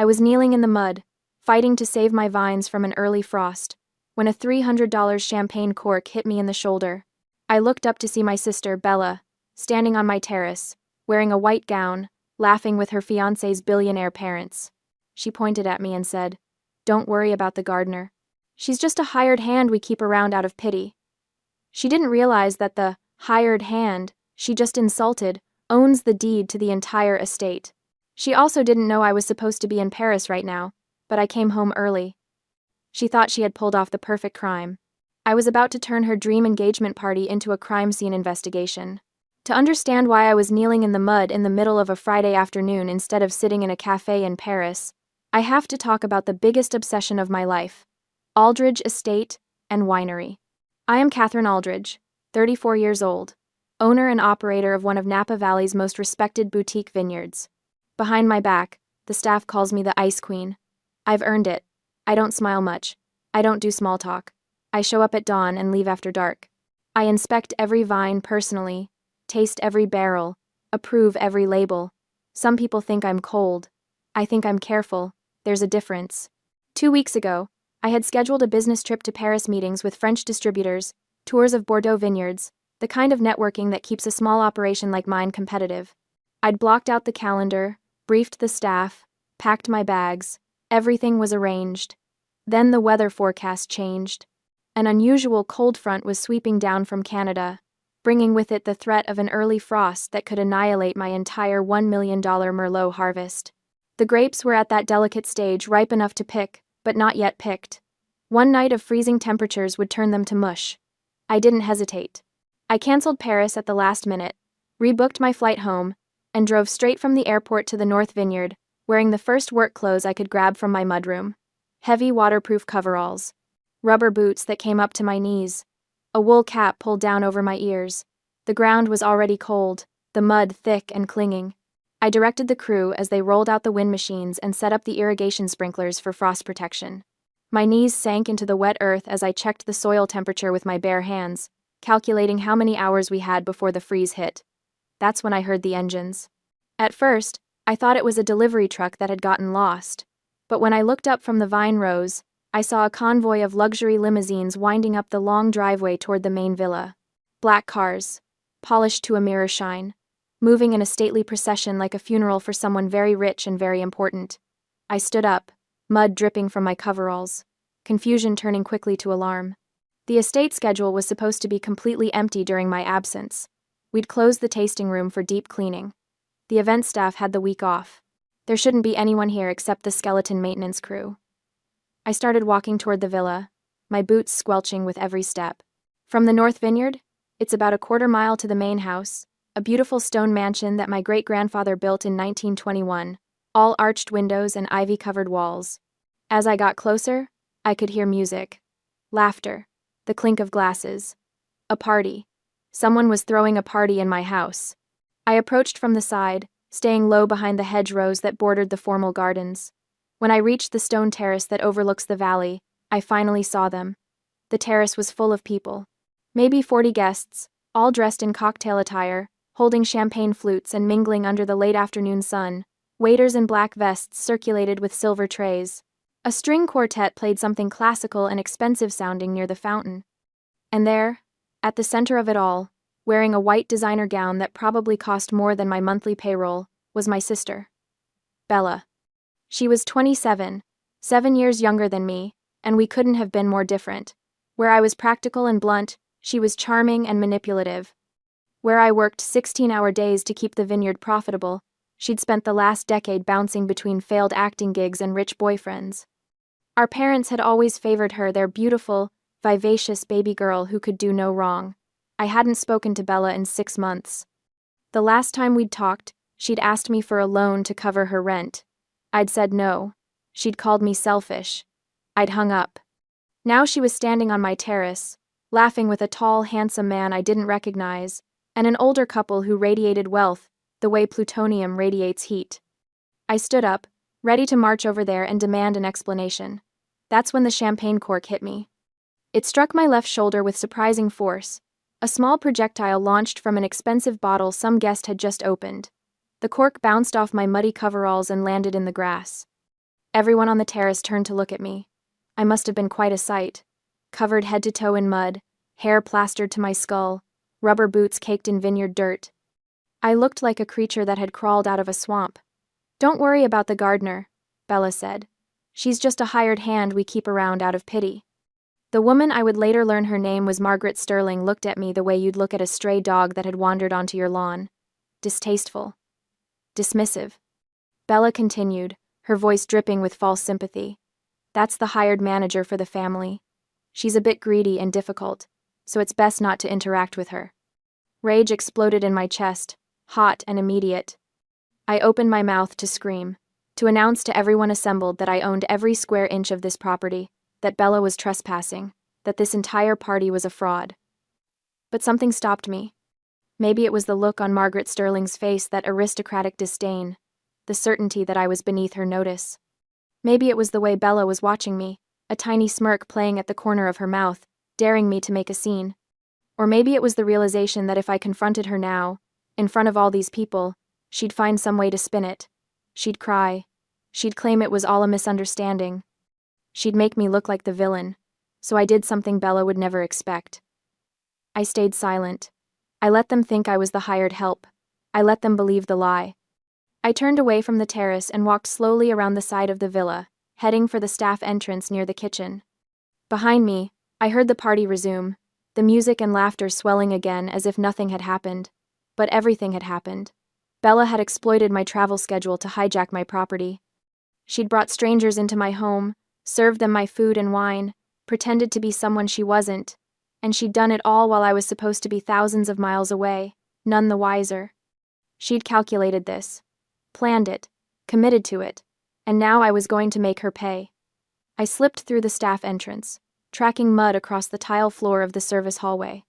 I was kneeling in the mud, fighting to save my vines from an early frost, when a $300 champagne cork hit me in the shoulder. I looked up to see my sister, Bella, standing on my terrace, wearing a white gown, laughing with her fiancé's billionaire parents. She pointed at me and said, "Don't worry about the gardener. She's just a hired hand we keep around out of pity." She didn't realize that the hired hand she just insulted owns the deed to the entire estate. She also didn't know I was supposed to be in Paris right now, but I came home early. She thought she had pulled off the perfect crime. I was about to turn her dream engagement party into a crime scene investigation. To understand why I was kneeling in the mud in the middle of a Friday afternoon instead of sitting in a cafe in Paris, I have to talk about the biggest obsession of my life: Aldridge Estate and Winery. I am Catherine Aldridge, 34 years old, owner and operator of one of Napa Valley's most respected boutique vineyards. Behind my back, the staff calls me the Ice Queen. I've earned it. I don't smile much. I don't do small talk. I show up at dawn and leave after dark. I inspect every vine personally, taste every barrel, approve every label. Some people think I'm cold. I think I'm careful. There's a difference. 2 weeks ago, I had scheduled a business trip to Paris, meetings with French distributors, tours of Bordeaux vineyards, the kind of networking that keeps a small operation like mine competitive. I'd blocked out the calendar, briefed the staff, packed my bags. Everything was arranged. Then the weather forecast changed. An unusual cold front was sweeping down from Canada, bringing with it the threat of an early frost that could annihilate my entire $1 million Merlot harvest. The grapes were at that delicate stage, ripe enough to pick, but not yet picked. One night of freezing temperatures would turn them to mush. I didn't hesitate. I canceled Paris at the last minute, rebooked my flight home, and drove straight from the airport to the North Vineyard, wearing the first work clothes I could grab from my mudroom. Heavy waterproof coveralls, rubber boots that came up to my knees, a wool cap pulled down over my ears. The ground was already cold, the mud thick and clinging. I directed the crew as they rolled out the wind machines and set up the irrigation sprinklers for frost protection. My knees sank into the wet earth as I checked the soil temperature with my bare hands, calculating how many hours we had before the freeze hit. That's when I heard the engines. At first, I thought it was a delivery truck that had gotten lost, but when I looked up from the vine rows, I saw a convoy of luxury limousines winding up the long driveway toward the main villa. Black cars, polished to a mirror shine, moving in a stately procession like a funeral for someone very rich and very important. I stood up, mud dripping from my coveralls, confusion turning quickly to alarm. The estate schedule was supposed to be completely empty during my absence. We'd closed the tasting room for deep cleaning. The event staff had the week off. There shouldn't be anyone here except the skeleton maintenance crew. I started walking toward the villa, my boots squelching with every step. From the North Vineyard, it's about a quarter mile to the main house, a beautiful stone mansion that my great-grandfather built in 1921, all arched windows and ivy-covered walls. As I got closer, I could hear music, laughter, the clink of glasses. A party. Someone was throwing a party in my house. I approached from the side, staying low behind the hedgerows that bordered the formal gardens. When I reached the stone terrace that overlooks the valley, I finally saw them. The terrace was full of people. Maybe 40 guests, all dressed in cocktail attire, holding champagne flutes and mingling under the late afternoon sun. Waiters in black vests circulated with silver trays. A string quartet played something classical and expensive-sounding near the fountain. And there, at the center of it all, wearing a white designer gown that probably cost more than my monthly payroll, was my sister, Bella. She was 27, 7 years younger than me, and we couldn't have been more different. Where I was practical and blunt, she was charming and manipulative. Where I worked 16-hour days to keep the vineyard profitable, she'd spent the last decade bouncing between failed acting gigs and rich boyfriends. Our parents had always favored her, their beautiful, vivacious baby girl who could do no wrong. I hadn't spoken to Bella in 6 months. The last time we'd talked, she'd asked me for a loan to cover her rent. I'd said no. She'd called me selfish. I'd hung up. Now she was standing on my terrace, laughing with a tall, handsome man I didn't recognize, and an older couple who radiated wealth, the way plutonium radiates heat. I stood up, ready to march over there and demand an explanation. That's when the champagne cork hit me. It struck my left shoulder with surprising force. A small projectile launched from an expensive bottle some guest had just opened. The cork bounced off my muddy coveralls and landed in the grass. Everyone on the terrace turned to look at me. I must have been quite a sight. Covered head to toe in mud, hair plastered to my skull, rubber boots caked in vineyard dirt. I looked like a creature that had crawled out of a swamp. "Don't worry about the gardener," Bella said. "She's just a hired hand we keep around out of pity." The woman, I would later learn her name was Margaret Sterling, looked at me the way you'd look at a stray dog that had wandered onto your lawn. Distasteful. Dismissive. Bella continued, her voice dripping with false sympathy. "That's the hired manager for the family. She's a bit greedy and difficult, so it's best not to interact with her." Rage exploded in my chest, hot and immediate. I opened my mouth to scream, to announce to everyone assembled that I owned every square inch of this property, that Bella was trespassing, that this entire party was a fraud. But something stopped me. Maybe it was the look on Margaret Sterling's face, that aristocratic disdain, the certainty that I was beneath her notice. Maybe it was the way Bella was watching me, a tiny smirk playing at the corner of her mouth, daring me to make a scene. Or maybe it was the realization that if I confronted her now, in front of all these people, she'd find some way to spin it. She'd cry. She'd claim it was all a misunderstanding. She'd make me look like the villain. So I did something Bella would never expect. I stayed silent. I let them think I was the hired help. I let them believe the lie. I turned away from the terrace and walked slowly around the side of the villa, heading for the staff entrance near the kitchen. Behind me, I heard the party resume, the music and laughter swelling again as if nothing had happened. But everything had happened. Bella had exploited my travel schedule to hijack my property. She'd brought strangers into my home, served them my food and wine, pretended to be someone she wasn't, and she'd done it all while I was supposed to be thousands of miles away, none the wiser. She'd calculated this, planned it, committed to it, and now I was going to make her pay. I slipped through the staff entrance, tracking mud across the tile floor of the service hallway.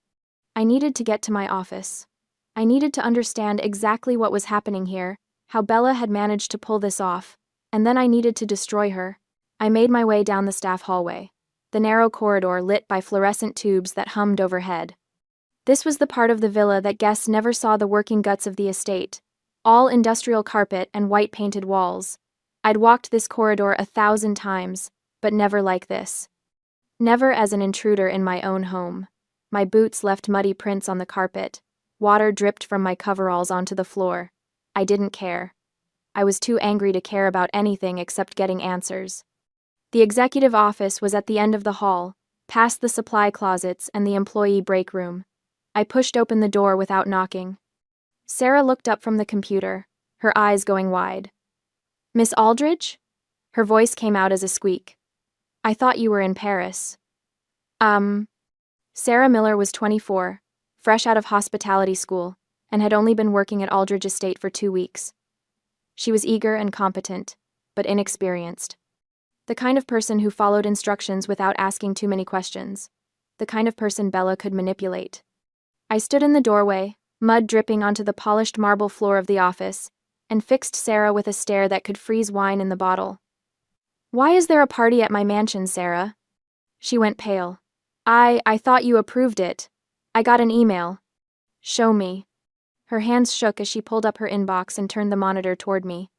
I needed to get to my office. I needed to understand exactly what was happening here, how Bella had managed to pull this off, and then I needed to destroy her. I made my way down the staff hallway, the narrow corridor lit by fluorescent tubes that hummed overhead. This was the part of the villa that guests never saw the working guts of the estate, all industrial carpet and white-painted walls. I'd walked this corridor 1,000 times, but never like this. Never as an intruder in my own home. My boots left muddy prints on the carpet. Water dripped from my coveralls onto the floor. I didn't care. I was too angry to care about anything except getting answers. The executive office was at the end of the hall, past the supply closets and the employee break room. I pushed open the door without knocking. Sarah looked up from the computer, her eyes going wide. "Miss Aldridge?" Her voice came out as a squeak. "I thought you were in Paris." Sarah Miller was 24, fresh out of hospitality school, and had only been working at Aldridge Estate for 2 weeks. She was eager and competent, but inexperienced. The kind of person who followed instructions without asking too many questions. The kind of person Bella could manipulate. I stood in the doorway, mud dripping onto the polished marble floor of the office, and fixed Sarah with a stare that could freeze wine in the bottle. "Why is there a party at my mansion, Sarah?" She went pale. I thought you approved it. I got an email." "Show me." Her hands shook as she pulled up her inbox and turned the monitor toward me.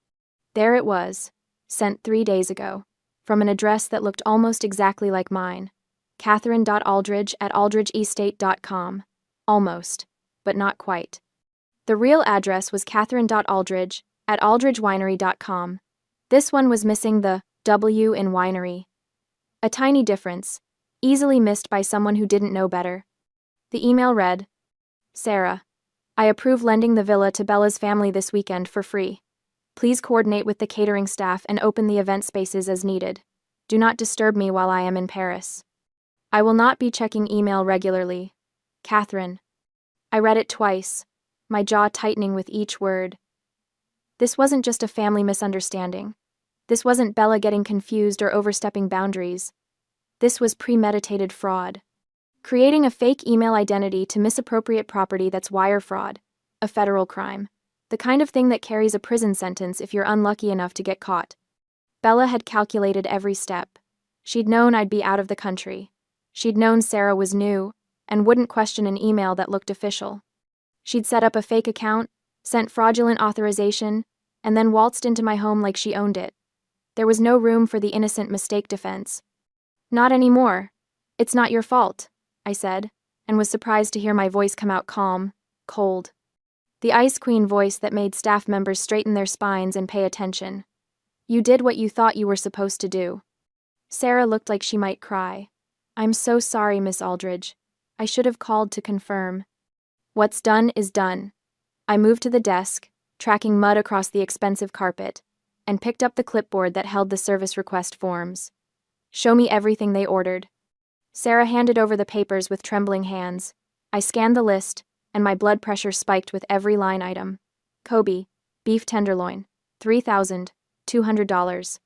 There it was, sent 3 days ago, from an address that looked almost exactly like mine. Catherine.aldridge@aldridgeestate.com. Almost, but not quite. The real address was Catherine.aldridge@aldridgewinery.com. This one was missing the W in winery. A tiny difference, easily missed by someone who didn't know better. The email read, "Sarah, I approve lending the villa to Bella's family this weekend for free. Please coordinate with the catering staff and open the event spaces as needed. Do not disturb me while I am in Paris. I will not be checking email regularly. Catherine." I read it twice, my jaw tightening with each word. This wasn't just a family misunderstanding. This wasn't Bella getting confused or overstepping boundaries. This was premeditated fraud. Creating a fake email identity to misappropriate property, that's wire fraud, a federal crime. The kind of thing that carries a prison sentence if you're unlucky enough to get caught. Bella had calculated every step. She'd known I'd be out of the country. She'd known Sarah was new and wouldn't question an email that looked official. She'd set up a fake account, sent fraudulent authorization, and then waltzed into my home like she owned it. There was no room for the innocent mistake defense. Not anymore. It's not your fault, I said, and was surprised to hear my voice come out calm, cold. The Ice Queen voice that made staff members straighten their spines and pay attention. You did what you thought you were supposed to do. Sarah looked like she might cry. I'm so sorry, Miss Aldridge. I should have called to confirm. What's done is done. I moved to the desk, tracking mud across the expensive carpet, and picked up the clipboard that held the service request forms. Show me everything they ordered. Sarah handed over the papers with trembling hands. I scanned the list, and my blood pressure spiked with every line item. Kobe, beef tenderloin, $3,200.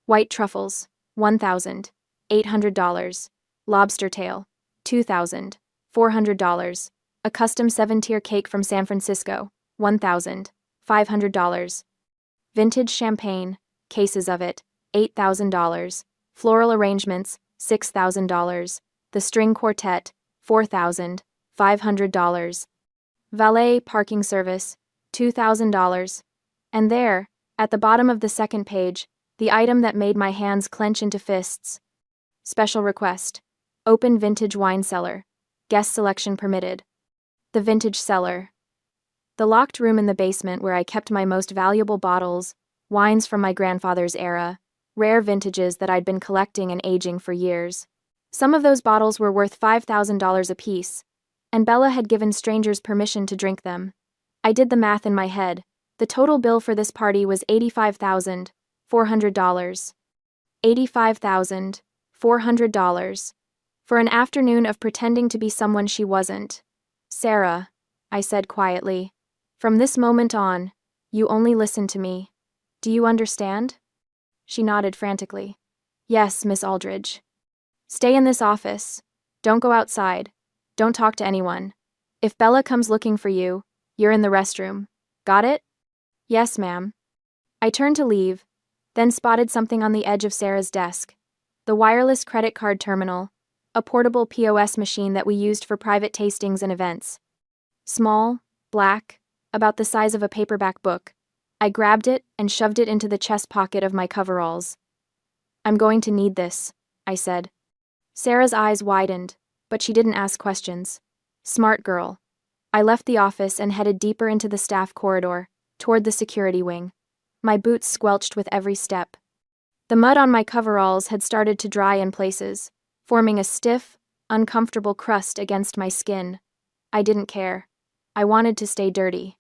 White truffles, $1,800. Lobster tail, $2,400. A custom 7-tier cake from San Francisco, $1,500. Vintage champagne, cases of it, $8,000. Floral arrangements, $6,000. The string quartet, $4,500. Valet parking service, $2,000. And there, at the bottom of the second page, the item that made my hands clench into fists. Special request. Open vintage wine cellar. Guest selection permitted. The vintage cellar. The locked room in the basement where I kept my most valuable bottles, wines from my grandfather's era, rare vintages that I'd been collecting and aging for years. Some of those bottles were worth $5,000 apiece, and Bella had given strangers permission to drink them. I did the math in my head. The total bill for this party was $85,400. $85,400. For an afternoon of pretending to be someone she wasn't. Sarah, I said quietly, from this moment on, you only listen to me. Do you understand? She nodded frantically. Yes, Miss Aldridge. Stay in this office. Don't go outside. Don't talk to anyone. If Bella comes looking for you, you're in the restroom. Got it? Yes, ma'am. I turned to leave, then spotted something on the edge of Sarah's desk. The wireless credit card terminal, a portable POS machine that we used for private tastings and events. Small, black, about the size of a paperback book. I grabbed it and shoved it into the chest pocket of my coveralls. I'm going to need this, I said. Sarah's eyes widened, but she didn't ask questions. Smart girl. I left the office and headed deeper into the staff corridor, toward the security wing. My boots squelched with every step. The mud on my coveralls had started to dry in places, forming a stiff, uncomfortable crust against my skin. I didn't care. I wanted to stay dirty.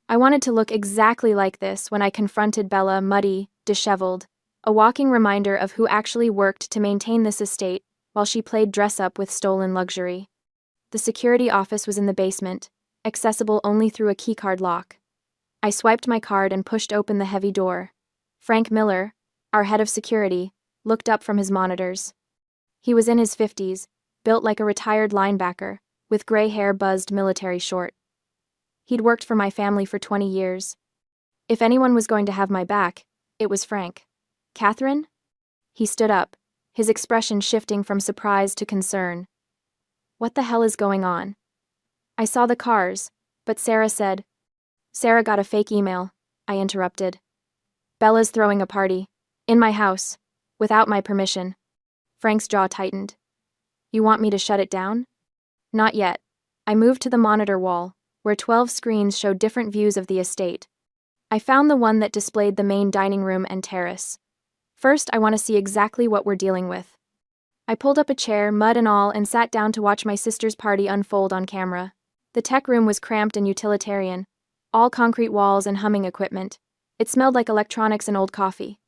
I wanted to look exactly like this when I confronted Bella, muddy, disheveled, a walking reminder of who actually worked to maintain this estate while she played dress-up with stolen luxury. The security office was in the basement, accessible only through a keycard lock. I swiped my card and pushed open the heavy door. Frank Miller, our head of security, looked up from his monitors. He was in his 50s, built like a retired linebacker, with gray hair buzzed military short. He'd worked for my family for 20 years. If anyone was going to have my back, it was Frank. Catherine? He stood up, his expression shifting from surprise to concern. What the hell is going on? I saw the cars, but Sarah said. Sarah got a fake email, I interrupted. Bella's throwing a party. In my house. Without my permission. Frank's jaw tightened. You want me to shut it down? Not yet. I moved to the monitor wall, where 12 screens showed different views of the estate. I found the one that displayed the main dining room and terrace. First, I want to see exactly what we're dealing with. I pulled up a chair, mud and all, and sat down to watch my sister's party unfold on camera. The tech room was cramped and utilitarian, all concrete walls and humming equipment. It smelled like electronics and old coffee.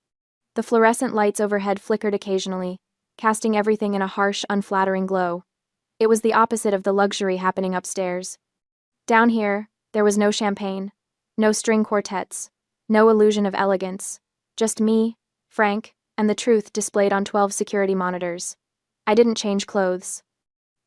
The fluorescent lights overhead flickered occasionally, casting everything in a harsh, unflattering glow. It was the opposite of the luxury happening upstairs. Down here, there was no champagne, no string quartets, no illusion of elegance, just me, Frank, and the truth displayed on 12 security monitors. I didn't change clothes.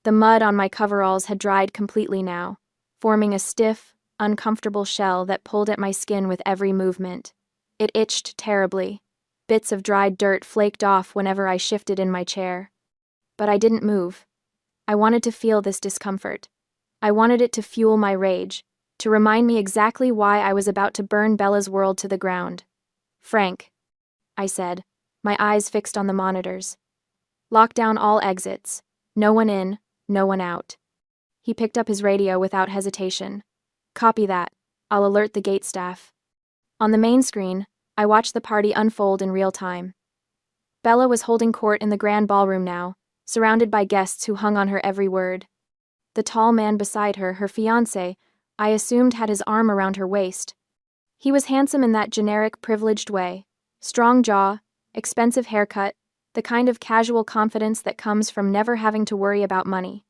The mud on my coveralls had dried completely now, forming a stiff, uncomfortable shell that pulled at my skin with every movement. It itched terribly. Bits of dried dirt flaked off whenever I shifted in my chair. But I didn't move. I wanted to feel this discomfort. I wanted it to fuel my rage, to remind me exactly why I was about to burn Bella's world to the ground. Frank. I said, my eyes fixed on the monitors. Lock down all exits. No one in, no one out. He picked up his radio without hesitation. Copy that. I'll alert the gate staff. On the main screen, I watched the party unfold in real time. Bella was holding court in the grand ballroom now, surrounded by guests who hung on her every word. The tall man beside her, her fiancé, I assumed had his arm around her waist. He was handsome in that generic privileged way. Strong jaw, expensive haircut, the kind of casual confidence that comes from never having to worry about money.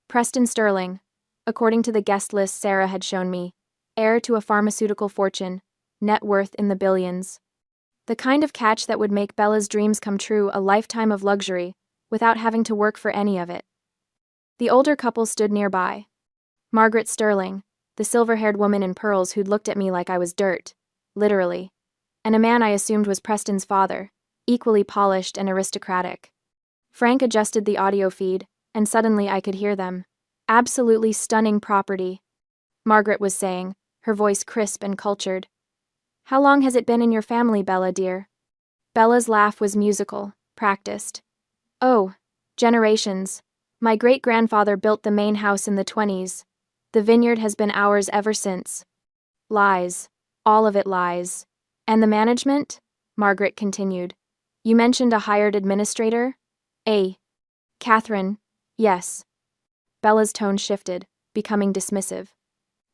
Preston Sterling, according to the guest list Sarah had shown me, heir to a pharmaceutical fortune, net worth in the billions. The kind of catch that would make Bella's dreams come true, a lifetime of luxury, without having to work for any of it. The older couple stood nearby. Margaret Sterling, the silver-haired woman in pearls who'd looked at me like I was dirt, literally, and a man I assumed was Preston's father, equally polished and aristocratic. Frank adjusted the audio feed, and suddenly I could hear them. Absolutely stunning property, Margaret was saying, her voice crisp and cultured. How long has it been in your family, Bella, dear? Bella's laugh was musical, practiced. Oh, generations. My great-grandfather built the main house in the 20s. The vineyard has been ours ever since. Lies. All of it lies. And the management? Margaret continued. You mentioned a hired administrator? Catherine. Yes. Bella's tone shifted, becoming dismissive.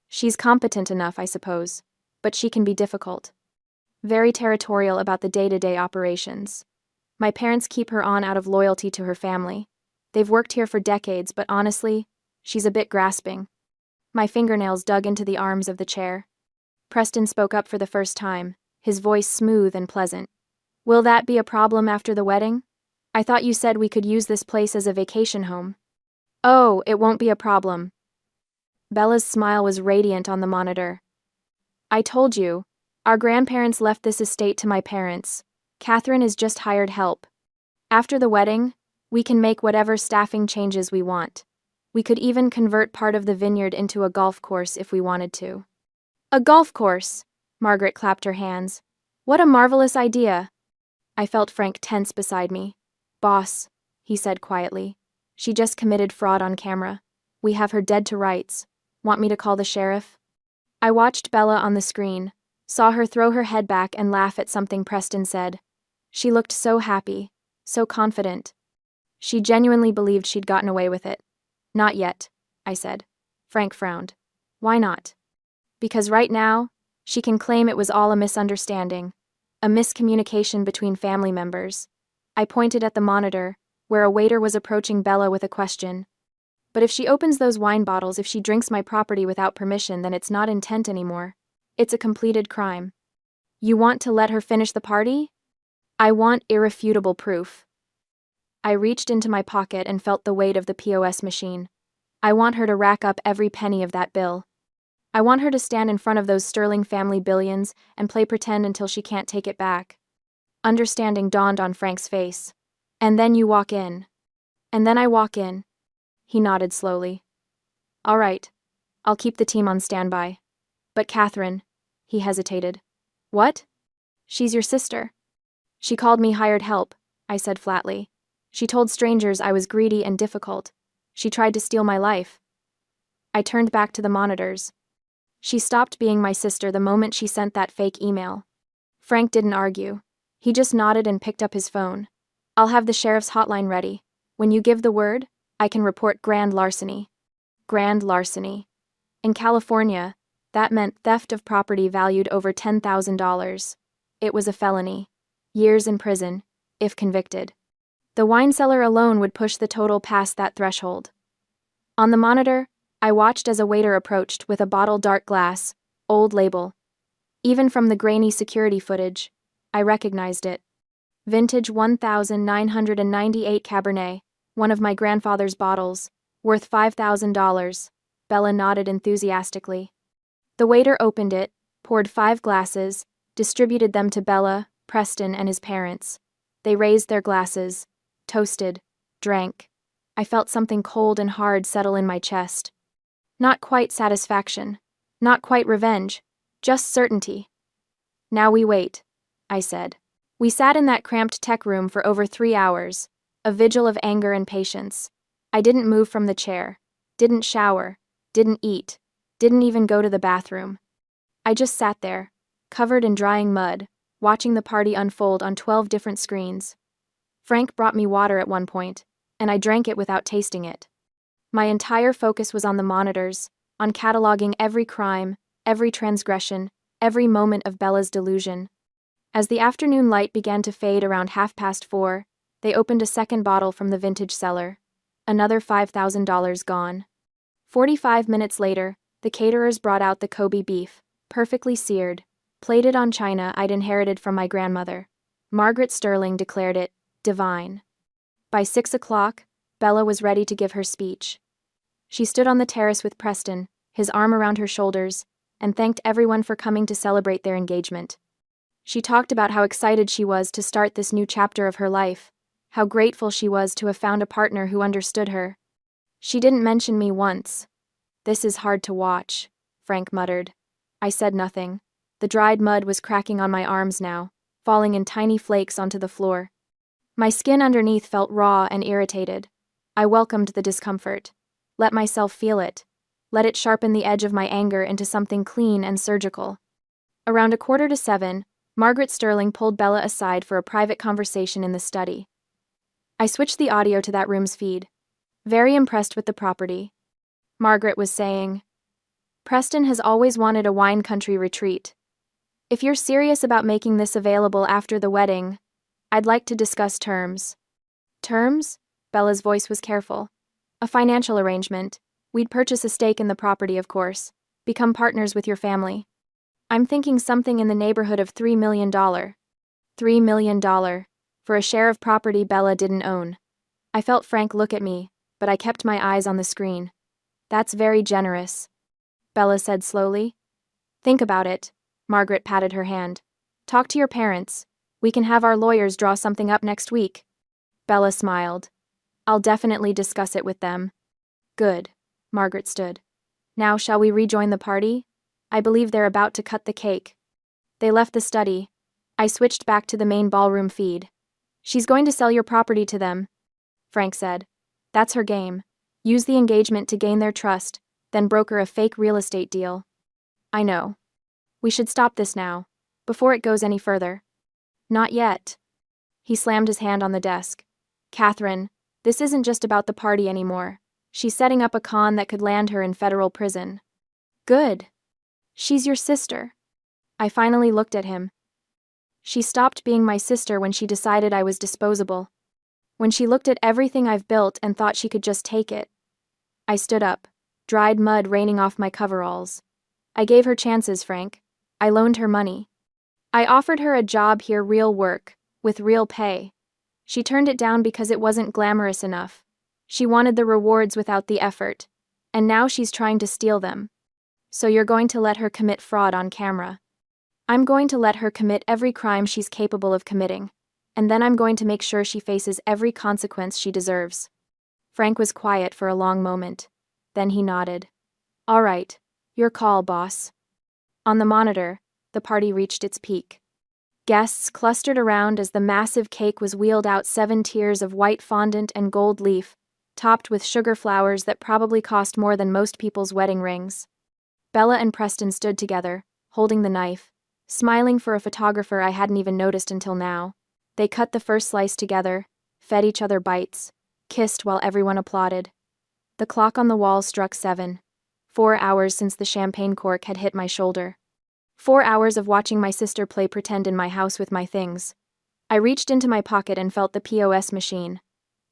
She's competent enough, I suppose, but she can be difficult. Very territorial about the day-to-day operations. My parents keep her on out of loyalty to her family. They've worked here for decades, but honestly, she's a bit grasping. My fingernails dug into the arms of the chair. Preston spoke up for the first time, his voice smooth and pleasant. Will that be a problem after the wedding? I thought you said we could use this place as a vacation home. Oh, it won't be a problem. Bella's smile was radiant on the monitor. I told you, our grandparents left this estate to my parents. Catherine is just hired help. After the wedding, we can make whatever staffing changes we want. We could even convert part of the vineyard into a golf course if we wanted to. A golf course! Margaret clapped her hands. What a marvelous idea! I felt Frank tense beside me. Boss, he said quietly. She just committed fraud on camera. We have her dead to rights. Want me to call the sheriff? I watched Bella on the screen, saw her throw her head back and laugh at something Preston said. She looked so happy, so confident. She genuinely believed she'd gotten away with it. Not yet, I said. Frank frowned. Why not? Because right now, she can claim it was all a misunderstanding, a miscommunication between family members. I pointed at the monitor, where a waiter was approaching Bella with a question. But if she opens those wine bottles, if she drinks my property without permission, then it's not intent anymore. It's a completed crime. You want to let her finish the party? I want irrefutable proof. I reached into my pocket and felt the weight of the POS machine. I want her to rack up every penny of that bill. I want her to stand in front of those Sterling family billions and play pretend until she can't take it back. Understanding dawned on Frank's face. And then you walk in. And then I walk in. He nodded slowly. All right. I'll keep the team on standby. But Catherine, he hesitated. What? She's your sister. She called me hired help, I said flatly. She told strangers I was greedy and difficult. She tried to steal my life. I turned back to the monitors. She stopped being my sister the moment she sent that fake email. Frank didn't argue. He just nodded and picked up his phone. I'll have the sheriff's hotline ready. When you give the word, I can report grand larceny. Grand larceny. In California, that meant theft of property valued over $10,000. It was a felony. Years in prison, if convicted. The wine cellar alone would push the total past that threshold. On the monitor, I watched as a waiter approached with a bottle dark glass, old label. Even from the grainy security footage, I recognized it. Vintage 1998 Cabernet, one of my grandfather's bottles, worth $5,000. Bella nodded enthusiastically. The waiter opened it, poured 5 glasses, distributed them to Bella, Preston, and his parents. They raised their glasses, toasted, drank. I felt something cold and hard settle in my chest. Not quite satisfaction, not quite revenge, just certainty. Now we wait, I said. We sat in that cramped tech room for over 3 hours, a vigil of anger and patience. I didn't move from the chair, didn't shower, didn't eat, didn't even go to the bathroom. I just sat there, covered in drying mud, watching the party unfold on 12 different screens. Frank brought me water at one point, and I drank it without tasting it. My entire focus was on the monitors, on cataloging every crime, every transgression, every moment of Bella's delusion. As the afternoon light began to fade around 4:30, they opened a second bottle from the vintage cellar. Another $5,000 gone. 45 minutes later, the caterers brought out the Kobe beef, perfectly seared, plated on china I'd inherited from my grandmother. Margaret Sterling declared it divine. By 6 o'clock, Bella was ready to give her speech. She stood on the terrace with Preston, his arm around her shoulders, and thanked everyone for coming to celebrate their engagement. She talked about how excited she was to start this new chapter of her life, how grateful she was to have found a partner who understood her. She didn't mention me once. "This is hard to watch," Frank muttered. I said nothing. The dried mud was cracking on my arms now, falling in tiny flakes onto the floor. My skin underneath felt raw and irritated. I welcomed the discomfort. Let myself feel it. Let it sharpen the edge of my anger into something clean and surgical. Around 6:45, Margaret Sterling pulled Bella aside for a private conversation in the study. I switched the audio to that room's feed. "Very impressed with the property," Margaret was saying. "Preston has always wanted a wine country retreat. If you're serious about making this available after the wedding, I'd like to discuss terms." "Terms?" Bella's voice was careful. "A financial arrangement. We'd purchase a stake in the property, of course. Become partners with your family. I'm thinking something in the neighborhood of $3 million. $3 million. For a share of property Bella didn't own. I felt Frank look at me, but I kept my eyes on the screen. "That's very generous," Bella said slowly. "Think about it." Margaret patted her hand. "Talk to your parents. We can have our lawyers draw something up next week." Bella smiled. "I'll definitely discuss it with them." "Good." Margaret stood. "Now shall we rejoin the party? I believe they're about to cut the cake." They left the study. I switched back to the main ballroom feed. "She's going to sell your property to them," Frank said. "That's her game. Use the engagement to gain their trust, then broker a fake real estate deal." "I know. We should stop this now, before it goes any further." "Not yet." He slammed his hand on the desk. "Catherine, this isn't just about the party anymore. She's setting up a con that could land her in federal prison." "Good. She's your sister." I finally looked at him. She stopped being my sister when she decided I was disposable. When she looked at everything I've built and thought she could just take it. I stood up, dried mud raining off my coveralls. "I gave her chances, Frank. I loaned her money. I offered her a job here, real work, with real pay. She turned it down because it wasn't glamorous enough. She wanted the rewards without the effort, and now she's trying to steal them. So you're going to let her commit fraud on camera. I'm going to let her commit every crime she's capable of committing, and then I'm going to make sure she faces every consequence she deserves." Frank was quiet for a long moment. Then he nodded. "All right, your call, boss." On the monitor, the party reached its peak. Guests clustered around as the massive cake was wheeled out, 7 tiers of white fondant and gold leaf, topped with sugar flowers that probably cost more than most people's wedding rings. Bella and Preston stood together, holding the knife, smiling for a photographer I hadn't even noticed until now. They cut the first slice together, fed each other bites, kissed while everyone applauded. The clock on the wall struck 7. 4 hours since the champagne cork had hit my shoulder. 4 hours of watching my sister play pretend in my house with my things. I reached into my pocket and felt the POS machine.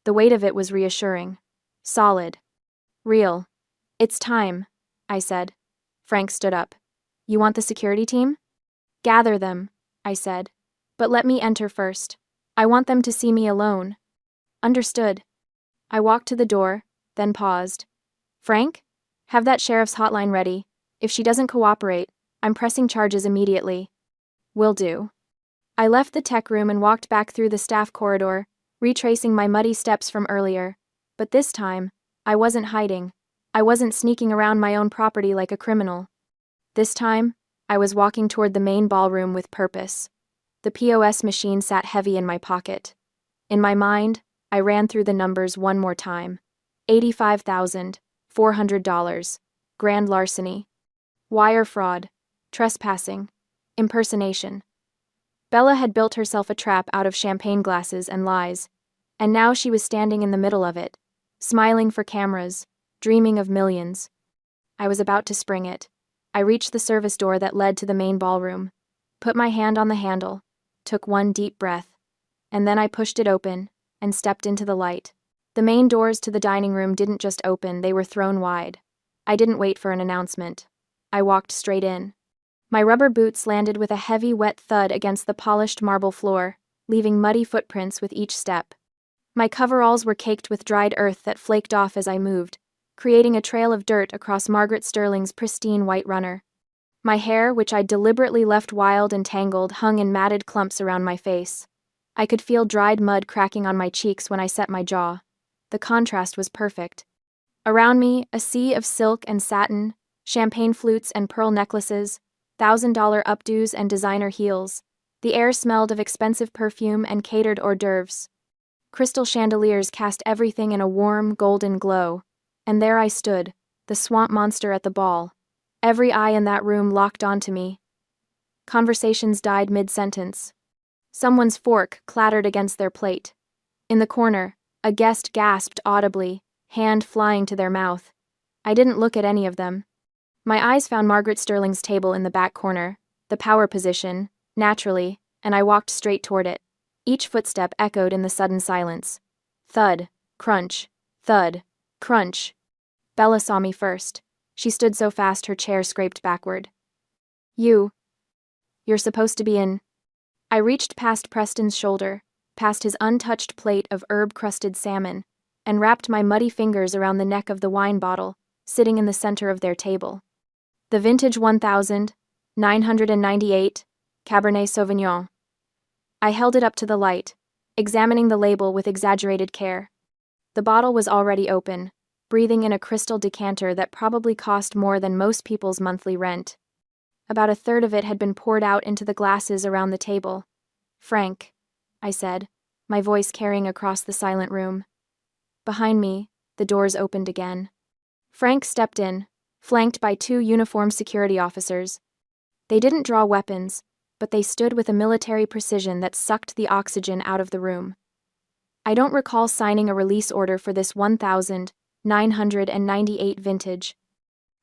The weight of it was reassuring. Solid. Real. "It's time," I said. Frank stood up. "You want the security team?" "Gather them," I said. "But let me enter first. I want them to see me alone." "Understood." I walked to the door, then paused. "Frank? Have that sheriff's hotline ready. If she doesn't cooperate, I'm pressing charges immediately." "Will do." I left the tech room and walked back through the staff corridor, retracing my muddy steps from earlier. But this time, I wasn't hiding. I wasn't sneaking around my own property like a criminal. This time, I was walking toward the main ballroom with purpose. The POS machine sat heavy in my pocket. In my mind, I ran through the numbers one more time. $85,400. Grand larceny. Wire fraud. Trespassing. Impersonation. Bella had built herself a trap out of champagne glasses and lies, and now she was standing in the middle of it, smiling for cameras, dreaming of millions. I was about to spring it. I reached the service door that led to the main ballroom, put my hand on the handle, took one deep breath, and then I pushed it open and stepped into the light. The main doors to the dining room didn't just open, they were thrown wide. I didn't wait for an announcement. I walked straight in. My rubber boots landed with a heavy, wet thud against the polished marble floor, leaving muddy footprints with each step. My coveralls were caked with dried earth that flaked off as I moved, creating a trail of dirt across Margaret Sterling's pristine white runner. My hair, which I deliberately left wild and tangled, hung in matted clumps around my face. I could feel dried mud cracking on my cheeks when I set my jaw. The contrast was perfect. Around me, a sea of silk and satin, champagne flutes and pearl necklaces, $1,000 updos and designer heels. The air smelled of expensive perfume and catered hors d'oeuvres. Crystal chandeliers cast everything in a warm, golden glow. And there I stood, the swamp monster at the ball. Every eye in that room locked onto me. Conversations died mid-sentence. Someone's fork clattered against their plate. In the corner, a guest gasped audibly, hand flying to their mouth. I didn't look at any of them. My eyes found Margaret Sterling's table in the back corner, the power position, naturally, and I walked straight toward it. Each footstep echoed in the sudden silence. Thud, crunch, thud, crunch. Bella saw me first. She stood so fast her chair scraped backward. You're supposed to be in. I reached past Preston's shoulder, past his untouched plate of herb-crusted salmon, and wrapped my muddy fingers around the neck of the wine bottle, sitting in the center of their table. The vintage 1998 Cabernet Sauvignon. I held it up to the light, examining the label with exaggerated care. The bottle was already open, breathing in a crystal decanter that probably cost more than most people's monthly rent. About a third of it had been poured out into the glasses around the table. Frank, I said, my voice carrying across the silent room. Behind me, the doors opened again. Frank stepped in, flanked by two uniformed security officers. They didn't draw weapons, but they stood with a military precision that sucked the oxygen out of the room. I don't recall signing a release order for this 1998 vintage,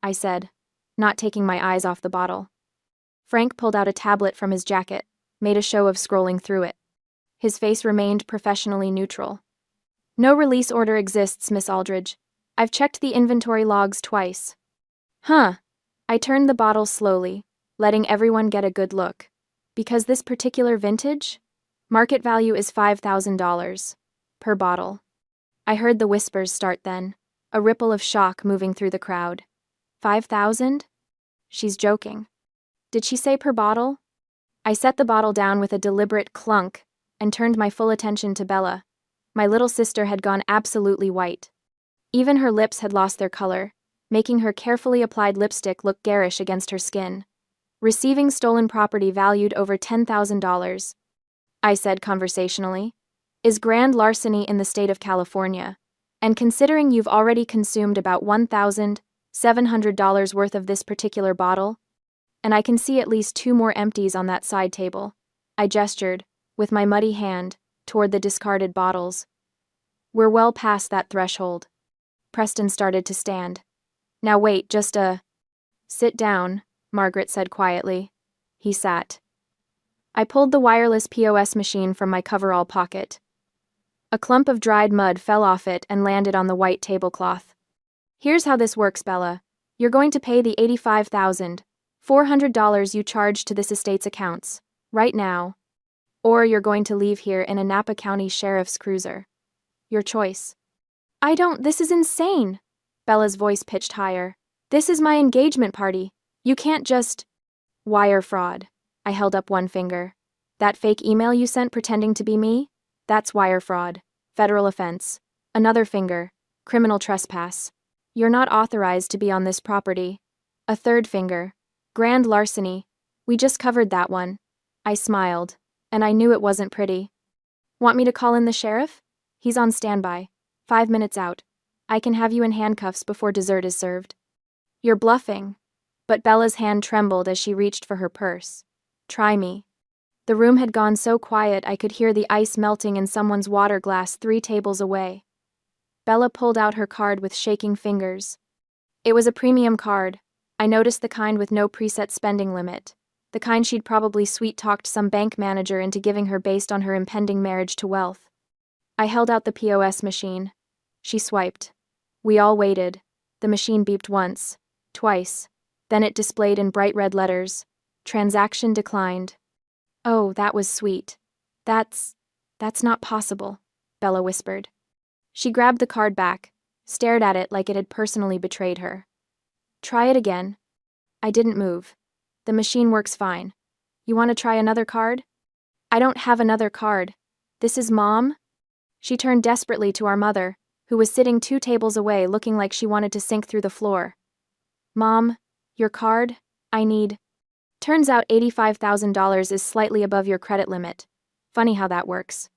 I said, not taking my eyes off the bottle. Frank pulled out a tablet from his jacket, made a show of scrolling through it. His face remained professionally neutral. No release order exists, Miss Aldridge. I've checked the inventory logs twice. Huh. I turned the bottle slowly, letting everyone get a good look. Because this particular vintage? Market value is $5,000 per bottle. I heard the whispers start then, a ripple of shock moving through the crowd. 5,000? She's joking. Did she say per bottle? I set the bottle down with a deliberate clunk and turned my full attention to Bella. My little sister had gone absolutely white. Even her lips had lost their color, making her carefully applied lipstick look garish against her skin. Receiving stolen property valued over $10,000. I said conversationally, is grand larceny in the state of California, and considering you've already consumed about $1,700 worth of this particular bottle, and I can see at least 2 more empties on that side table, I gestured, with my muddy hand, toward the discarded bottles. We're well past that threshold. Preston started to stand. Now wait, sit down, Margaret said quietly. He sat. I pulled the wireless POS machine from my coverall pocket. A clump of dried mud fell off it and landed on the white tablecloth. Here's how this works, Bella. You're going to pay the $85,400 you charged to this estate's accounts, right now. Or you're going to leave here in a Napa County Sheriff's cruiser. Your choice. This is insane. Bella's voice pitched higher. This is my engagement party. You can't just... Wire fraud. I held up one finger. That fake email you sent pretending to be me? That's wire fraud. Federal offense. Another finger. Criminal trespass. You're not authorized to be on this property. A third finger. Grand larceny. We just covered that one. I smiled. And I knew it wasn't pretty. Want me to call in the sheriff? He's on standby. 5 minutes out. I can have you in handcuffs before dessert is served. You're bluffing. But Bella's hand trembled as she reached for her purse. Try me. The room had gone so quiet I could hear the ice melting in someone's water glass 3 tables away. Bella pulled out her card with shaking fingers. It was a premium card. I noticed the kind with no preset spending limit. The kind she'd probably sweet-talked some bank manager into giving her based on her impending marriage to wealth. I held out the POS machine. She swiped. We all waited. The machine beeped once, twice. Then it displayed in bright red letters. Transaction declined. Oh, that was sweet. That's not possible, Bella whispered. She grabbed the card back, stared at it like it had personally betrayed her. Try it again. I didn't move. The machine works fine. You want to try another card? I don't have another card. This is Mom? She turned desperately to our mother, who was sitting 2 tables away looking like she wanted to sink through the floor. Mom, your card? I need. Turns out $85,000 is slightly above your credit limit. Funny how that works.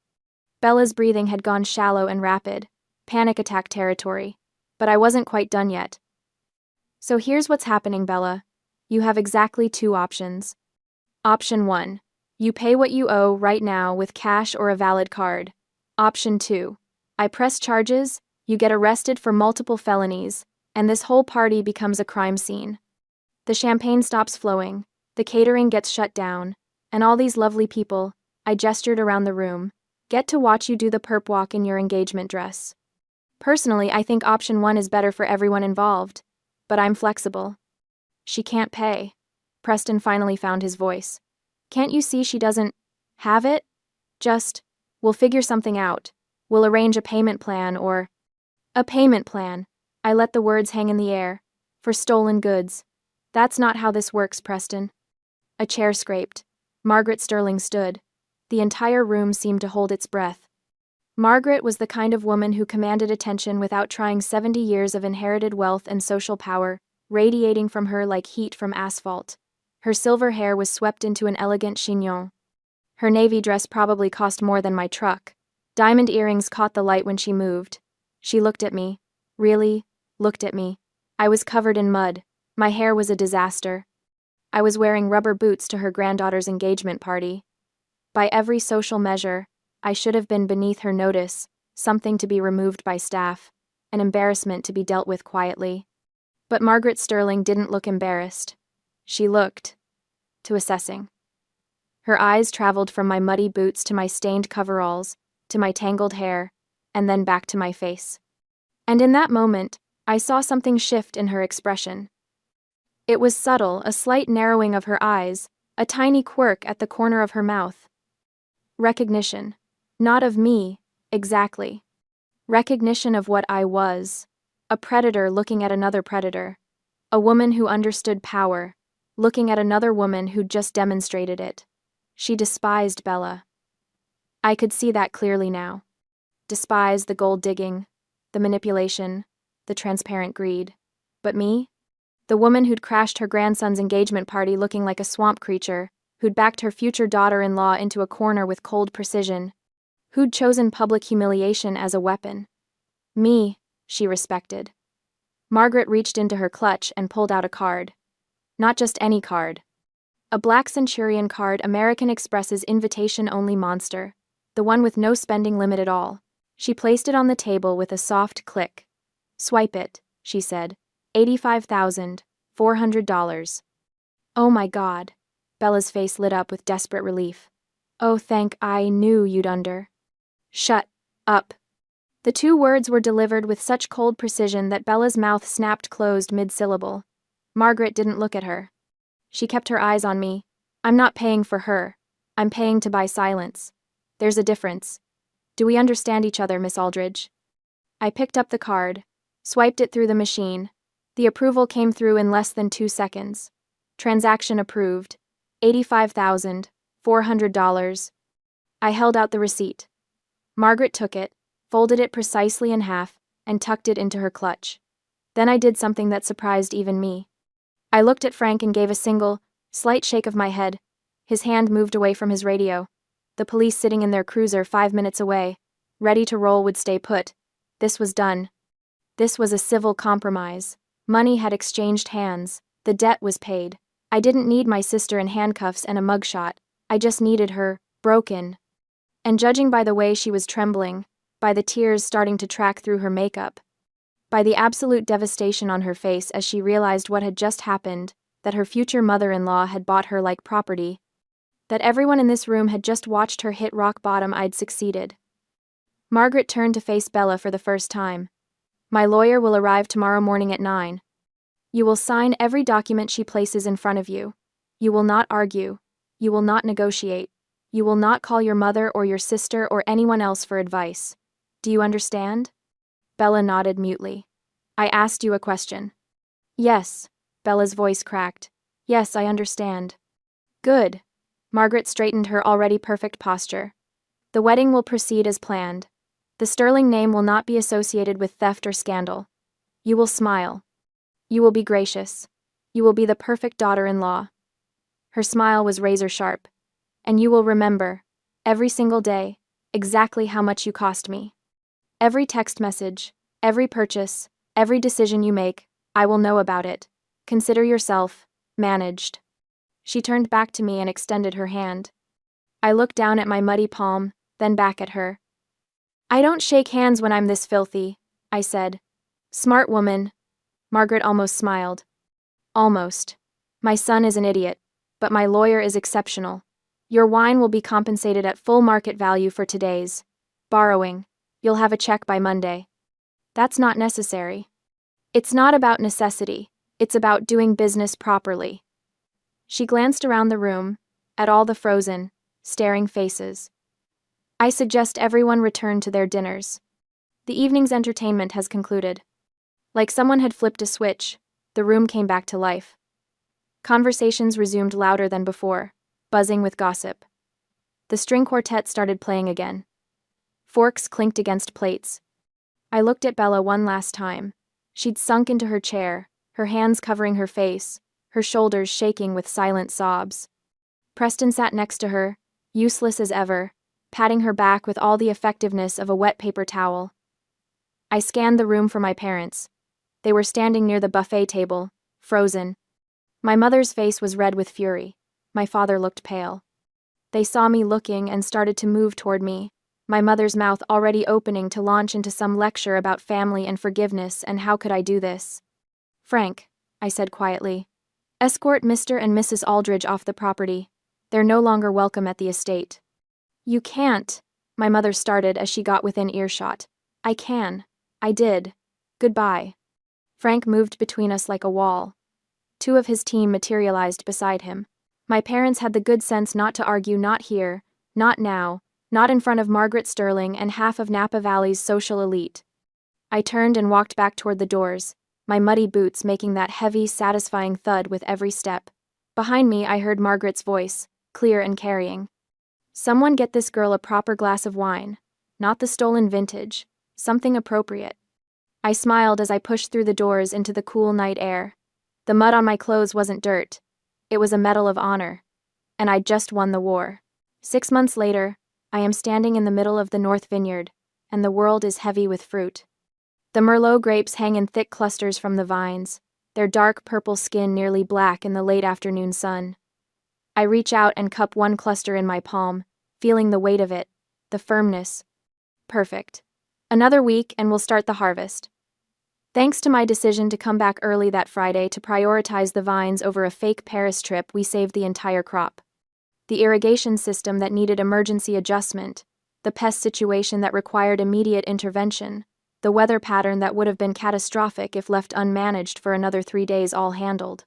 Bella's breathing had gone shallow and rapid, panic attack territory, but I wasn't quite done yet. So here's what's happening, Bella. You have exactly 2 options. Option 1. You pay what you owe right now with cash or a valid card. Option 2. I press charges, you get arrested for multiple felonies, and this whole party becomes a crime scene. The champagne stops flowing, the catering gets shut down, and all these lovely people, I gestured around the room, get to watch you do the perp walk in your engagement dress. Personally, I think option 1 is better for everyone involved, but I'm flexible. She can't pay. Preston finally found his voice. Can't you see she doesn't have it? We'll figure something out. We'll arrange a payment plan or... A payment plan. I let the words hang in the air. For stolen goods. That's not how this works, Preston. A chair scraped. Margaret Sterling stood. The entire room seemed to hold its breath. Margaret was the kind of woman who commanded attention without trying 70 years of inherited wealth and social power, radiating from her like heat from asphalt. Her silver hair was swept into an elegant chignon. Her navy dress probably cost more than my truck. Diamond earrings caught the light when she moved. She looked at me. Really, looked at me. I was covered in mud. My hair was a disaster. I was wearing rubber boots to her granddaughter's engagement party. By every social measure, I should have been beneath her notice, something to be removed by staff, an embarrassment to be dealt with quietly. But Margaret Sterling didn't look embarrassed. She looked to assessing. Her eyes traveled from my muddy boots to my stained coveralls, to my tangled hair, and then back to my face. And in that moment, I saw something shift in her expression. It was subtle, a slight narrowing of her eyes, a tiny quirk at the corner of her mouth. Recognition. Not of me, exactly. Recognition of what I was. A predator looking at another predator. A woman who understood power, looking at another woman who'd just demonstrated it. She despised Bella. I could see that clearly now. Despised the gold digging, the manipulation, the transparent greed. But me? The woman who'd crashed her grandson's engagement party looking like a swamp creature, who'd backed her future daughter-in-law into a corner with cold precision, who'd chosen public humiliation as a weapon. Me, she respected. Margaret reached into her clutch and pulled out a card. Not just any card. A Black Centurion card, American Express's invitation-only monster, the one with no spending limit at all. She placed it on the table with a soft click. Swipe it, she said. $85,400. Oh my God. Bella's face lit up with desperate relief. Oh, I knew you'd under. Shut up. The 2 words were delivered with such cold precision that Bella's mouth snapped closed mid-syllable. Margaret didn't look at her. She kept her eyes on me. I'm not paying for her. I'm paying to buy silence. There's a difference. Do we understand each other, Miss Aldridge? I picked up the card, swiped it through the machine. The approval came through in less than 2 seconds. Transaction approved. $85,400. I held out the receipt. Margaret took it, folded it precisely in half, and tucked it into her clutch. Then I did something that surprised even me. I looked at Frank and gave a single, slight shake of my head. His hand moved away from his radio. the police sitting in their cruiser 5 minutes away, ready to roll would stay put. This was done. This was a civil compromise. Money had exchanged hands. The debt was paid. I didn't need my sister in handcuffs and a mugshot. I just needed her, broken. And judging by the way she was trembling, by the tears starting to track through her makeup, by the absolute devastation on her face as she realized what had just happened, that her future mother-in-law had bought her like property, that everyone in this room had just watched her hit rock bottom, I'd succeeded. Margaret turned to face Bella for the first time. My lawyer will arrive tomorrow morning at 9. You will sign every document she places in front of you. You will not argue. You will not negotiate. You will not call your mother or your sister or anyone else for advice. Do you understand? Bella nodded mutely. I asked you a question. Yes. Bella's voice cracked. Yes, I understand. Good. Margaret straightened her already perfect posture. The wedding will proceed as planned. The Sterling name will not be associated with theft or scandal. You will smile. You will be gracious. You will be the perfect daughter-in-law. Her smile was razor-sharp. And you will remember, every single day, exactly how much you cost me. Every text message, every purchase, every decision you make, I will know about it. Consider yourself managed. She turned back to me and extended her hand. I looked down at my muddy palm, then back at her. I don't shake hands when I'm this filthy, I said. Smart woman. Margaret almost smiled. Almost. My son is an idiot, but my lawyer is exceptional. Your wine will be compensated at full market value for today's borrowing. You'll have a check by Monday. That's not necessary. It's not about necessity. It's about doing business properly. She glanced around the room, at all the frozen, staring faces. I suggest everyone return to their dinners. The evening's entertainment has concluded. Like someone had flipped a switch, the room came back to life. Conversations resumed louder than before, buzzing with gossip. The string quartet started playing again. Forks clinked against plates. I looked at Bella one last time. She'd sunk into her chair, her hands covering her face, her shoulders shaking with silent sobs. Preston sat next to her, useless as ever, patting her back with all the effectiveness of a wet paper towel. I scanned the room for my parents. They were standing near the buffet table, frozen. My mother's face was red with fury. My father looked pale. They saw me looking and started to move toward me, my mother's mouth already opening to launch into some lecture about family and forgiveness and how could I do this. Frank, I said quietly, escort Mr. and Mrs. Aldridge off the property. They're no longer welcome at the estate. You can't, my mother started as she got within earshot. I can. I did. Goodbye. Frank moved between us like a wall. Two of his team materialized beside him. My parents had the good sense not to argue, not here, not now, not in front of Margaret Sterling and half of Napa Valley's social elite. I turned and walked back toward the doors, my muddy boots making that heavy, satisfying thud with every step. Behind me I heard Margaret's voice, clear and carrying. Someone get this girl a proper glass of wine, not the stolen vintage, something appropriate. I smiled as I pushed through the doors into the cool night air. The mud on my clothes wasn't dirt. It was a medal of honor. And I'd just won the war. 6 months later, I am standing in the middle of the North Vineyard, and the world is heavy with fruit. The Merlot grapes hang in thick clusters from the vines, their dark purple skin nearly black in the late afternoon sun. I reach out and cup one cluster in my palm, feeling the weight of it, the firmness. Perfect. Another week and we'll start the harvest. Thanks to my decision to come back early that Friday to prioritize the vines over a fake Paris trip, we saved the entire crop. The irrigation system that needed emergency adjustment, the pest situation that required immediate intervention, the weather pattern that would have been catastrophic if left unmanaged for another 3 days, all handled.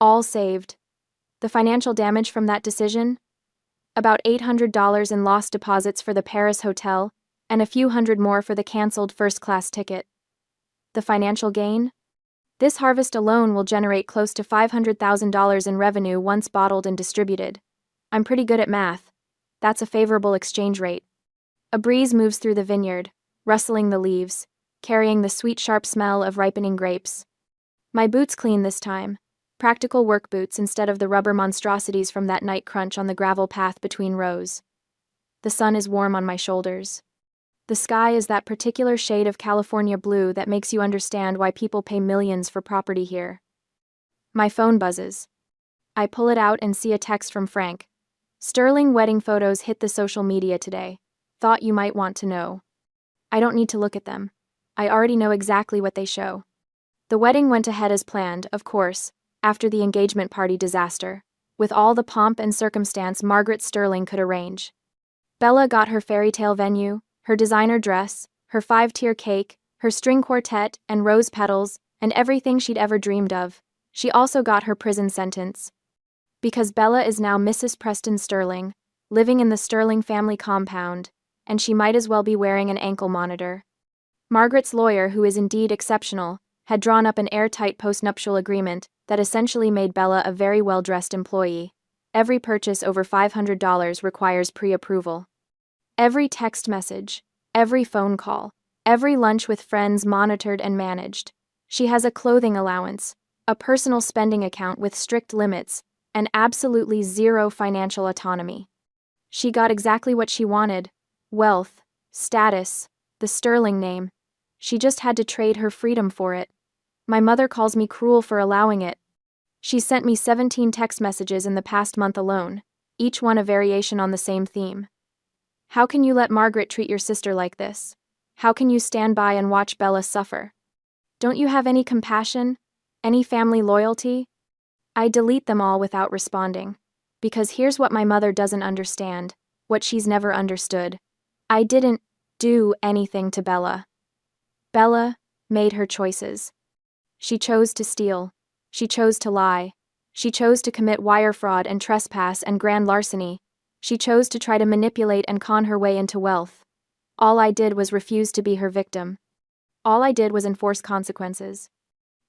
All saved. The financial damage from that decision? About $800 in lost deposits for the Paris hotel, and a few hundred more for the canceled first-class ticket. The financial gain? This harvest alone will generate close to $500,000 in revenue once bottled and distributed. I'm pretty good at math. That's a favorable exchange rate. A breeze moves through the vineyard, rustling the leaves, carrying the sweet, sharp smell of ripening grapes. My boots clean this time, practical work boots instead of the rubber monstrosities from that night crunch on the gravel path between rows. The sun is warm on my shoulders. The sky is that particular shade of California blue that makes you understand why people pay millions for property here. My phone buzzes. I pull it out and see a text from Frank. Sterling wedding photos hit the social media today. Thought you might want to know. I don't need to look at them. I already know exactly what they show. The wedding went ahead as planned, of course, after the engagement party disaster, with all the pomp and circumstance Margaret Sterling could arrange. Bella got her fairy tale venue, her designer dress, her 5-tier cake, her string quartet and rose petals, and everything she'd ever dreamed of. She also got her prison sentence. Because Bella is now Mrs. Preston Sterling, living in the Sterling family compound, and she might as well be wearing an ankle monitor. Margaret's lawyer, who is indeed exceptional, had drawn up an airtight postnuptial agreement that essentially made Bella a very well-dressed employee. Every purchase over $500 requires pre-approval. Every text message, every phone call, every lunch with friends monitored and managed. She has a clothing allowance, a personal spending account with strict limits, and absolutely zero financial autonomy. She got exactly what she wanted: wealth, status, the Sterling name. She just had to trade her freedom for it. My mother calls me cruel for allowing it. She sent me 17 text messages in the past month alone, each one a variation on the same theme. How can you let Margaret treat your sister like this? How can you stand by and watch Bella suffer? Don't you have any compassion? Any family loyalty? I delete them all without responding. Because here's what my mother doesn't understand, what she's never understood. I didn't do anything to Bella. Bella made her choices. She chose to steal. She chose to lie. She chose to commit wire fraud and trespass and grand larceny. She chose to try to manipulate and con her way into wealth. All I did was refuse to be her victim. All I did was enforce consequences.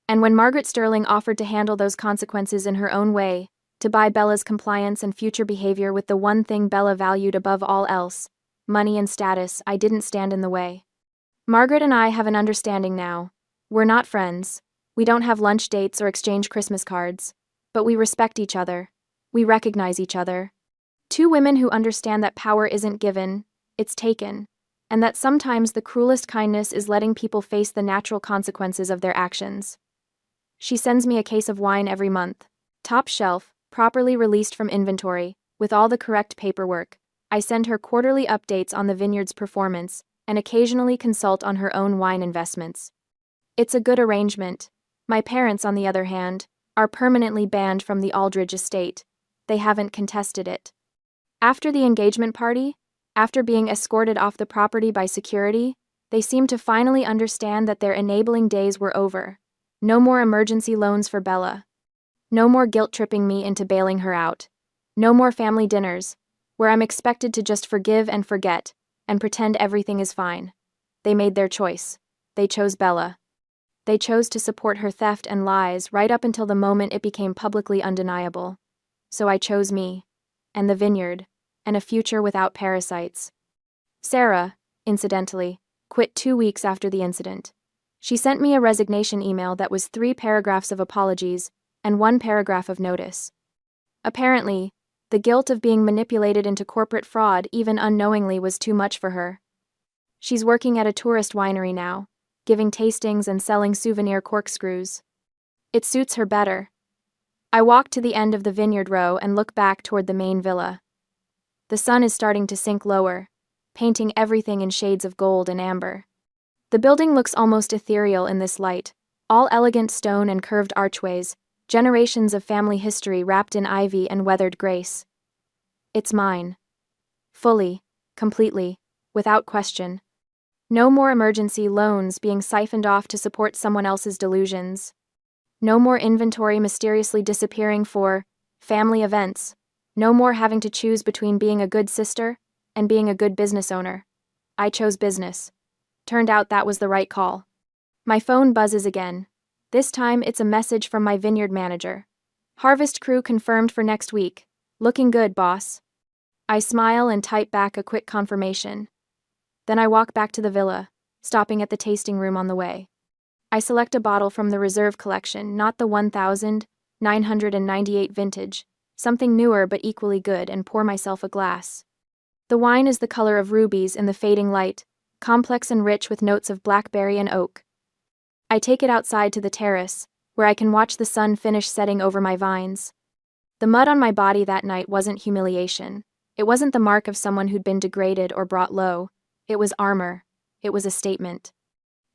And when Margaret Sterling offered to handle those consequences in her own way, to buy Bella's compliance and future behavior with the one thing Bella valued above all else, money and status, I didn't stand in the way. Margaret and I have an understanding now. We're not friends. We don't have lunch dates or exchange Christmas cards. But we respect each other. We recognize each other. Two women who understand that power isn't given, it's taken, and that sometimes the cruelest kindness is letting people face the natural consequences of their actions. She sends me a case of wine every month. Top shelf, properly released from inventory, with all the correct paperwork. I send her quarterly updates on the vineyard's performance, and occasionally consult on her own wine investments. It's a good arrangement. My parents, on the other hand, are permanently banned from the Aldridge estate. They haven't contested it. After the engagement party, after being escorted off the property by security, they seemed to finally understand that their enabling days were over. No more emergency loans for Bella. No more guilt-tripping me into bailing her out. No more family dinners, where I'm expected to just forgive and forget, and pretend everything is fine. They made their choice. They chose Bella. They chose to support her theft and lies right up until the moment it became publicly undeniable. So I chose me, and the vineyard, and a future without parasites. Sarah, incidentally, quit 2 weeks after the incident. She sent me a resignation email that was 3 paragraphs of apologies and 1 paragraph of notice. Apparently, the guilt of being manipulated into corporate fraud even unknowingly was too much for her. She's working at a tourist winery now, giving tastings and selling souvenir corkscrews. It suits her better. I walk to the end of the vineyard row and look back toward the main villa. The sun is starting to sink lower, painting everything in shades of gold and amber. The building looks almost ethereal in this light, all elegant stone and curved archways, generations of family history wrapped in ivy and weathered grace. It's mine. Fully, completely, without question. No more emergency loans being siphoned off to support someone else's delusions. No more inventory mysteriously disappearing for family events. No more having to choose between being a good sister and being a good business owner. I chose business. Turned out that was the right call. My phone buzzes again. This time it's a message from my vineyard manager. Harvest crew confirmed for next week. Looking good, boss. I smile and type back a quick confirmation. Then I walk back to the villa, stopping at the tasting room on the way. I select a bottle from the reserve collection, not the 1998 vintage, something newer but equally good, and pour myself a glass. The wine is the color of rubies in the fading light, complex and rich with notes of blackberry and oak. I take it outside to the terrace, where I can watch the sun finish setting over my vines. The mud on my body that night wasn't humiliation. It wasn't the mark of someone who'd been degraded or brought low. It was armor. It was a statement.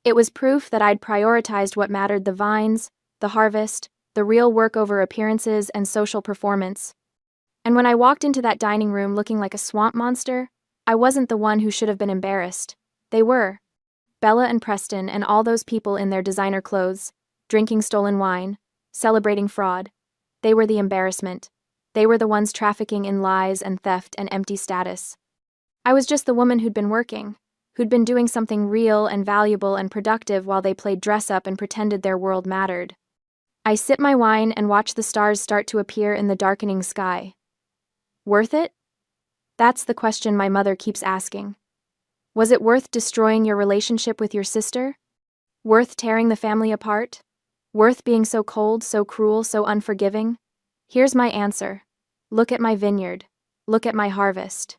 It was proof that I'd prioritized what mattered: the vines, the harvest, the real work over appearances and social performance. And when I walked into that dining room looking like a swamp monster, I wasn't the one who should have been embarrassed. They were. Bella and Preston and all those people in their designer clothes, drinking stolen wine, celebrating fraud. They were the embarrassment. They were the ones trafficking in lies and theft and empty status. I was just the woman who'd been working, who'd been doing something real and valuable and productive while they played dress-up and pretended their world mattered. I sip my wine and watch the stars start to appear in the darkening sky. Worth it? That's the question my mother keeps asking. Was it worth destroying your relationship with your sister? Worth tearing the family apart? Worth being so cold, so cruel, so unforgiving? Here's my answer. Look at my vineyard. Look at my harvest.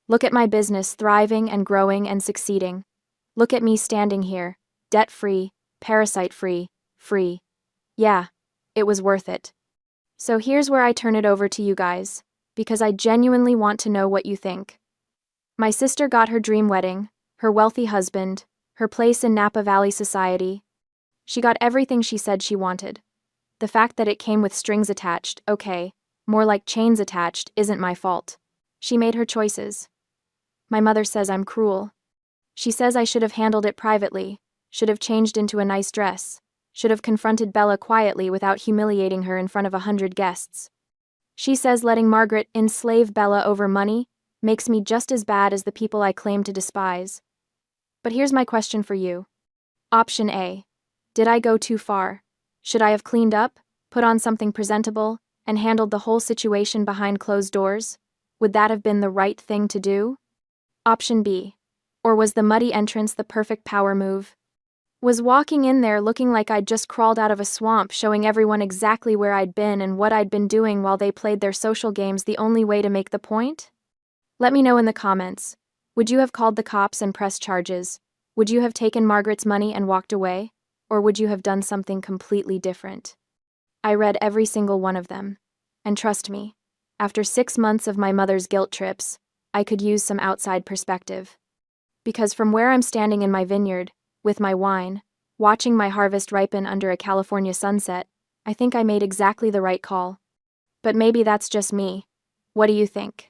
Look at my business thriving and growing and succeeding. Look at me standing here, debt-free, parasite-free, free. Yeah, it was worth it. So here's where I turn it over to you guys, because I genuinely want to know what you think. My sister got her dream wedding, her wealthy husband, her place in Napa Valley society. She got everything she said she wanted. The fact that it came with strings attached, okay, more like chains attached, isn't my fault. She made her choices. My mother says I'm cruel. She says I should have handled it privately, should have changed into a nice dress, should have confronted Bella quietly without humiliating her in front of 100 guests. She says letting Margaret enslave Bella over money makes me just as bad as the people I claim to despise. But here's my question for you. Option A. Did I go too far? Should I have cleaned up, put on something presentable, and handled the whole situation behind closed doors? Would that have been the right thing to do? Option B. Or was the muddy entrance the perfect power move? Was walking in there looking like I'd just crawled out of a swamp, showing everyone exactly where I'd been and what I'd been doing while they played their social games, the only way to make the point? Let me know in the comments. Would you have called the cops and pressed charges? Would you have taken Margaret's money and walked away? Or would you have done something completely different? I read every single one of them. And trust me, after 6 months of my mother's guilt trips, I could use some outside perspective. Because from where I'm standing in my vineyard, with my wine, watching my harvest ripen under a California sunset, I think I made exactly the right call. But maybe that's just me. What do you think?